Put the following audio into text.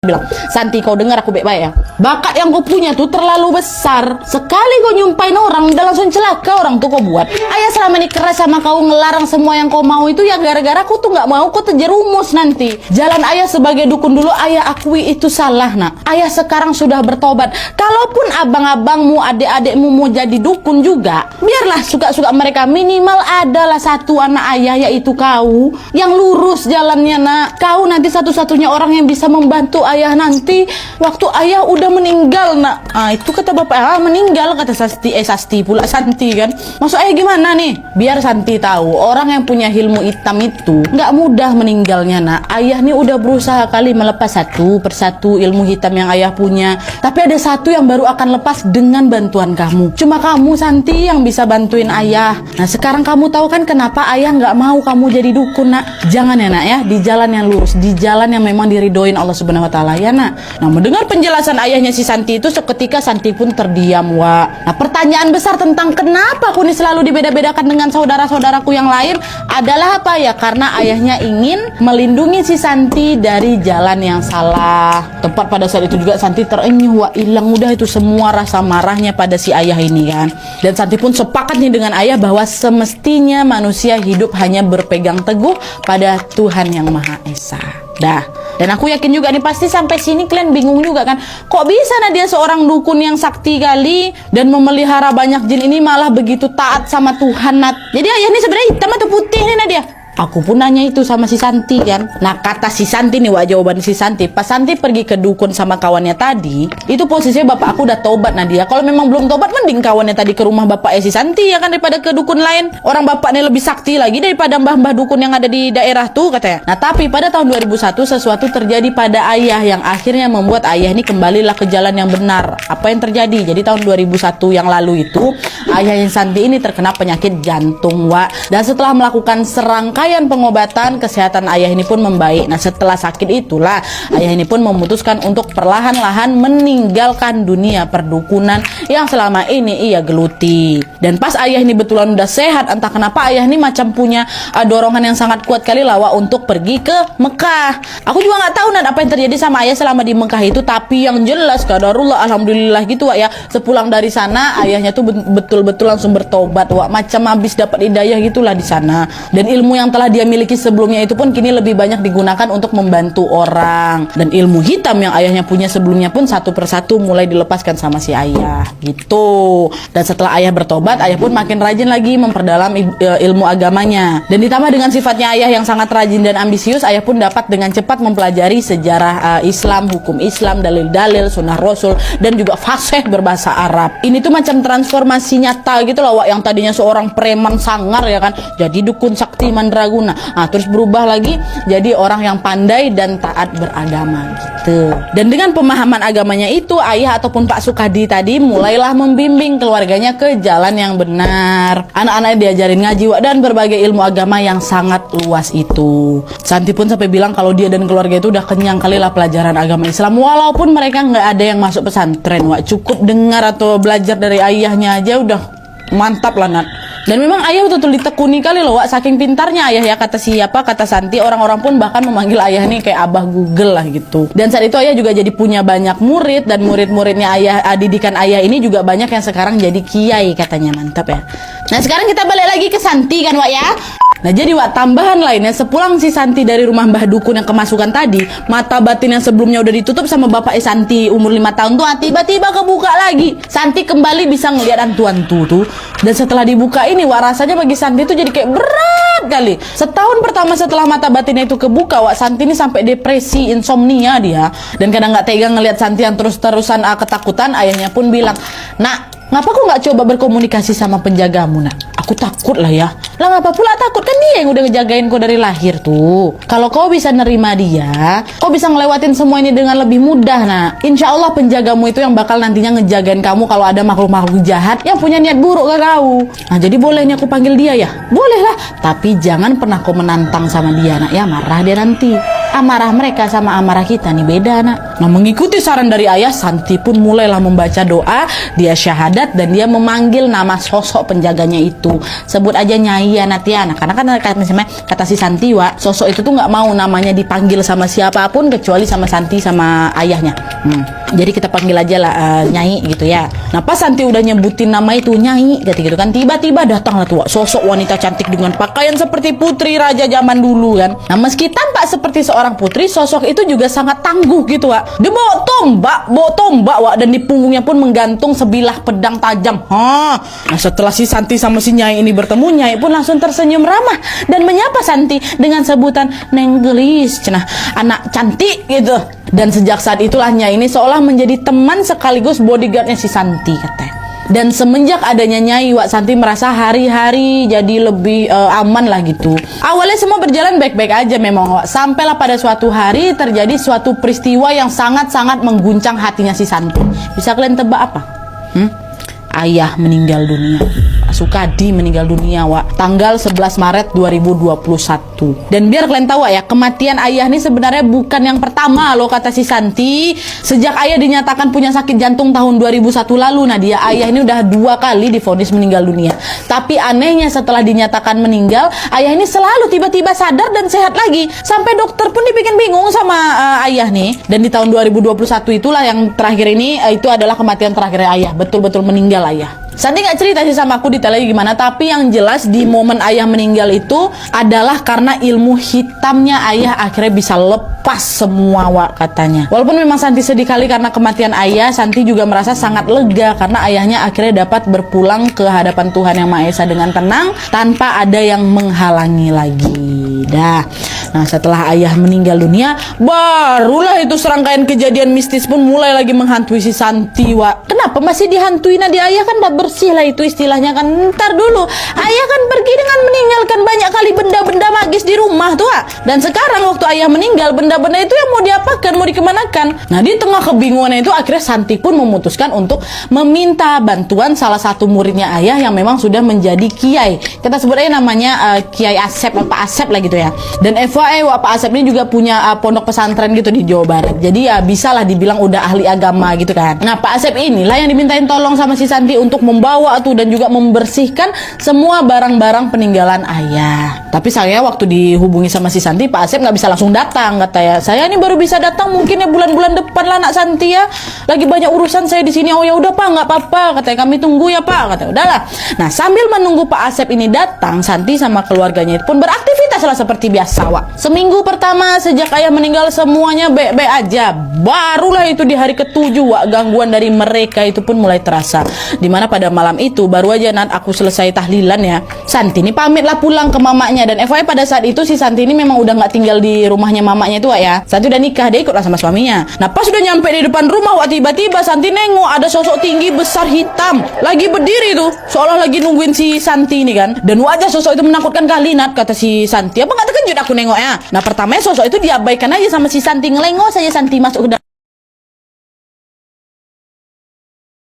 bilang, Santi kau dengar aku baik-baik ya, bakat yang kau punya tuh terlalu besar. Sekali kau nyumpain orang udah langsung celaka orang tuh kau buat. Ayah selama ini keras sama kau, ngelarang semua yang kau mau itu ya gara-gara aku tuh nggak mau kau terjerumus nanti. Jalan ayah sebagai dukun dulu ayah akui itu salah nak. Ayah sekarang sudah bertobat. Kalaupun abang-abangmu, adik-adikmu mau jadi dukun juga, biarlah suka-suka mereka, minimal adalah satu anak ayah yaitu kau yang lurus jalannya nak. Kau nanti satu-satunya orang yang bisa membantu ayah nanti waktu ayah udah meninggal nak. Itu kata bapak, meninggal kata Sasti pula Santi kan. Maksud ayah gimana nih? Biar Santi tahu orang yang punya ilmu hitam itu nggak mudah meninggalnya nak. Ayah nih udah berusaha kali melepas satu persatu ilmu hitam yang ayah punya, tapi ada satu yang baru akan lepas dengan bantuan kamu. Cuma kamu Santi yang bisa bantuin ayah. Nah sekarang kamu tahu kan kenapa ayah nggak mau kamu jadi dukun nak. Jangan ya nak ya, di jalan yang lurus, di jalan yang memang diridhoin Allah Subhanahu Wa Taala ya nak. Nah mendengar penjelasan ayahnya si Santi itu seketika Santi pun terdiam Wak. Nah pertanyaan besar tentang kenapa aku nih selalu dibeda-bedakan dengan saudara-saudaraku yang lain adalah apa ya? Karena ayahnya ingin melindungi si Santi dari jalan yang salah. Tepat pada saat itu juga Santi terenyuh Wak, hilang udah itu semua rasa marahnya pada si ayah ini kan. Dan Santi pun sepakat nih dengan ayah bahwa semestinya manusia hidup hanya berpegang teguh pada Tuhan yang Maha Esa. Dah. Dan aku yakin juga nih pasti sampai sini kalian bingung juga kan, kok bisa Nadia seorang dukun yang sakti kali dan memelihara banyak jin ini malah begitu taat sama Tuhan Nat. Jadi ayah ini sebenarnya hitam atau putih nih Nadia? Aku pun nanya itu sama si Santi kan. Nah kata si Santi nih Wak, jawaban si Santi, pas Santi pergi ke dukun sama kawannya tadi, itu posisinya bapak aku udah tobat Nadia. Kalau memang belum tobat mending kawannya tadi ke rumah bapaknya si Santi ya kan, daripada ke dukun lain. Orang bapaknya lebih sakti lagi daripada mbah-mbah dukun yang ada di daerah tuh katanya. Nah tapi pada tahun 2001 sesuatu terjadi pada ayah yang akhirnya membuat ayah ini kembalilah ke jalan yang benar. Apa yang terjadi? Jadi tahun 2001 yang lalu itu ayah yang Santi ini terkena penyakit jantung Wak. Dan setelah melakukan serangkaian pengobatan, kesehatan ayah ini pun membaik. Nah setelah sakit itulah ayah ini pun memutuskan untuk perlahan-lahan meninggalkan dunia perdukunan yang selama ini ia geluti. Dan pas ayah ini betulan udah sehat, entah kenapa ayah ini macam punya dorongan yang sangat kuat kali lah Wak untuk pergi ke Mekah. Aku juga nggak tahu Nat apa yang terjadi sama ayah selama di Mekah itu, tapi yang jelas qadarullah alhamdulillah gitu Wak ya, sepulang dari sana ayahnya tuh betul-betul langsung bertobat Wak, macam habis dapat hidayah gitulah di sana. Dan ilmu yang telah dia miliki sebelumnya itu pun kini lebih banyak digunakan untuk membantu orang. Dan ilmu hitam yang ayahnya punya sebelumnya pun satu persatu mulai dilepaskan sama si ayah gitu. Dan setelah ayah bertobat, ayah pun makin rajin lagi memperdalam ilmu agamanya. Dan ditambah dengan sifatnya ayah yang sangat rajin dan ambisius, ayah pun dapat dengan cepat mempelajari sejarah Islam, hukum Islam, dalil-dalil, sunnah Rasul, dan juga fasih berbahasa Arab. Ini tuh macam transformasi nyata gitu loh Wak, yang tadinya seorang preman sangar ya kan, jadi dukun sakti mandraguna. Terus berubah lagi jadi orang yang pandai dan taat beragama gitu. Dan dengan pemahaman agamanya itu, ayah ataupun Pak Sukadi tadi mulailah membimbing keluarganya ke jalan yang benar. Anak-anaknya diajarin ngaji Wak, dan berbagai ilmu agama yang sangat luas itu. Santi pun sampai bilang kalau dia dan keluarga itu udah kenyang kali lah pelajaran agama Islam, walaupun mereka nggak ada yang masuk pesantren Wak. Cukup dengar atau belajar dari ayahnya aja udah mantap lah Nat. Dan memang ayah betul-betul ditekuni kali loh Wak, saking pintarnya ayah ya, kata siapa, kata Santi, orang-orang pun bahkan memanggil ayah nih kayak abah Google lah gitu. Dan saat itu ayah juga jadi punya banyak murid, dan murid-muridnya ayah, didikan ayah ini juga banyak yang sekarang jadi kiai katanya. Mantap ya. Nah sekarang kita balik lagi ke Santi kan Wak ya. Nah jadi Wak, tambahan lainnya, sepulang si Santi dari rumah Mbah Dukun yang kemasukan tadi, mata batin yang sebelumnya udah ditutup sama bapak Santi umur 5 tahun tuh tiba-tiba kebuka lagi. Santi kembali bisa ngelihat hantu-hantu tuh. Dan setelah dibuka ini Wak, rasanya bagi Santi tuh jadi kayak berat kali. Setahun pertama setelah mata batinnya itu kebuka Wak, Santi ini sampai depresi, insomnia dia. Dan kadang nggak tega ngelihat Santi yang terus-terusan ketakutan. Ayahnya pun bilang, "Nak, ngapa kau nggak coba berkomunikasi sama penjagamu Nak?" "Aku takut lah ya." "Lah ngapa pula takut, kan dia yang udah ngejagain kau dari lahir tuh. Kalau kau bisa nerima dia, kau bisa ngelewatin semua ini dengan lebih mudah Nak. Insya Allah penjagamu itu yang bakal nantinya ngejagain kamu kalau ada makhluk-makhluk jahat yang punya niat buruk ke kau. Nah jadi boleh nih aku panggil dia ya?" "Boleh lah, tapi jangan pernah kau menantang sama dia Nak ya, marah dia nanti. Amarah mereka sama amarah kita nih beda Nak." Nah mengikuti saran dari ayah, Santi pun mulailah membaca doa, dia syahadat, dan dia memanggil nama sosok penjaganya itu. itu. Sebut aja Nyai Yanatiana. Karena kan kata si Santi, Wak, sosok itu tuh nggak mau namanya dipanggil sama siapapun kecuali sama Santi sama ayahnya. Jadi kita panggil aja lah Nyai gitu ya. Nah pas Santi udah nyebutin nama itu Nyai gitu kan, tiba-tiba datanglah tuh, Wak, sosok wanita cantik dengan pakaian seperti putri raja zaman dulu kan. Nah meski tampak seperti seorang putri, sosok itu juga sangat tangguh gitu, Wak. Dia bawa tombak, Wak, dan di punggungnya pun menggantung sebilah pedang tajam. Nah setelah si Santi sama si Nyai ini bertemu, Nyai pun langsung tersenyum ramah dan menyapa Santi dengan sebutan Neng Gelis, cenah anak cantik gitu. Dan sejak saat itulah Nyai ini seolah menjadi teman sekaligus bodyguardnya si Santi katanya. Dan semenjak adanya Nyai, Wak, Santi merasa hari-hari jadi lebih aman lah gitu. Awalnya semua berjalan baik-baik aja memang, Wak. Sampailah pada suatu hari terjadi suatu peristiwa yang sangat-sangat mengguncang hatinya si Santi. Bisa kalian tebak apa? Ayah meninggal dunia. Sukadi meninggal dunia, Wak, tanggal 11 Maret 2021. Dan biar kalian tahu, Wak, ya, kematian ayah ini sebenarnya bukan yang pertama loh kata si Santi. Sejak ayah dinyatakan punya sakit jantung tahun 2001 lalu, nah dia ayah ini udah 2 kali divonis meninggal dunia. Tapi anehnya setelah dinyatakan meninggal, ayah ini selalu tiba-tiba sadar dan sehat lagi. Sampai dokter pun dibikin bingung sama ayah nih. Dan di tahun 2021 itulah yang terakhir ini, itu adalah kematian terakhir ayah. Betul-betul meninggal ayah. Santi nggak cerita sih sama aku detailnya gimana, tapi yang jelas di momen ayah meninggal itu adalah karena ilmu hitamnya ayah akhirnya bisa lepas semua, Wak, katanya. Walaupun memang Santi sedih kali karena kematian ayah, Santi juga merasa sangat lega karena ayahnya akhirnya dapat berpulang ke hadapan Tuhan Yang Maha Esa dengan tenang tanpa ada yang menghalangi lagi. Nah setelah ayah meninggal dunia, barulah itu serangkaian kejadian mistis pun mulai lagi menghantui si Santi, Wak. Kenapa masih dihantui? Nah, di ayah kan udah bersih lah itu istilahnya kan. Ntar dulu, ayah kan pergi dengan meninggalkan banyak kali benda-benda magis di rumah tuh, Wak. Dan sekarang waktu ayah meninggal, benda-benda itu yang mau diapakan, mau dikemanakan? Nah di tengah kebingungan itu akhirnya Santi pun memutuskan untuk meminta bantuan salah satu muridnya ayah yang memang sudah menjadi kiai. Kita sebut aja namanya Kiai Asep, Pak Asep lah gitu ya. Dan FYI, Pak Asep ini juga punya pondok pesantren gitu di Jawa Barat. Jadi ya bisa lah dibilang udah ahli agama gitu kan. Nah Pak Asep inilah yang dimintain tolong sama si Santi untuk membawa tuh dan juga membersihkan semua barang-barang peninggalan ayah. Tapi saya waktu dihubungi sama si Santi, Pak Asep nggak bisa langsung datang, katanya. Saya ini baru bisa datang mungkin ya bulan-bulan depan lah, Nak Santi ya. Lagi banyak urusan saya di sini. Oh ya udah Pak, nggak apa-apa, katanya, kami tunggu ya Pak, katanya. Udahlah. Nah sambil menunggu Pak Asep ini datang, Santi sama keluarganya pun beraktivitas lah seperti biasa, Wak. Seminggu pertama sejak ayah meninggal semuanya baik-baik aja. Barulah itu di hari ke-7, Wak, gangguan dari mereka itu pun mulai terasa. Dimana pada malam itu baru aja Nat aku selesai tahlilan ya, Santi ini pamitlah pulang ke mamanya. Dan FYI pada saat itu si Santi ini memang udah nggak tinggal di rumahnya mamanya itu, Wak, ya. Santi udah nikah, dia ikutlah sama suaminya. Nah pas udah nyampe di depan rumah, Wak, tiba-tiba Santi nengok ada sosok tinggi besar hitam lagi berdiri tuh, seolah lagi nungguin si Santi ini kan. Dan wajah sosok itu menakutkan kali, Nat, kata si Santi. Apa nggak terkejut aku nengoknya? Nah pertamanya sosok itu diabaikan aja sama si Santi, ngelengok saja Santi masuk ke dalam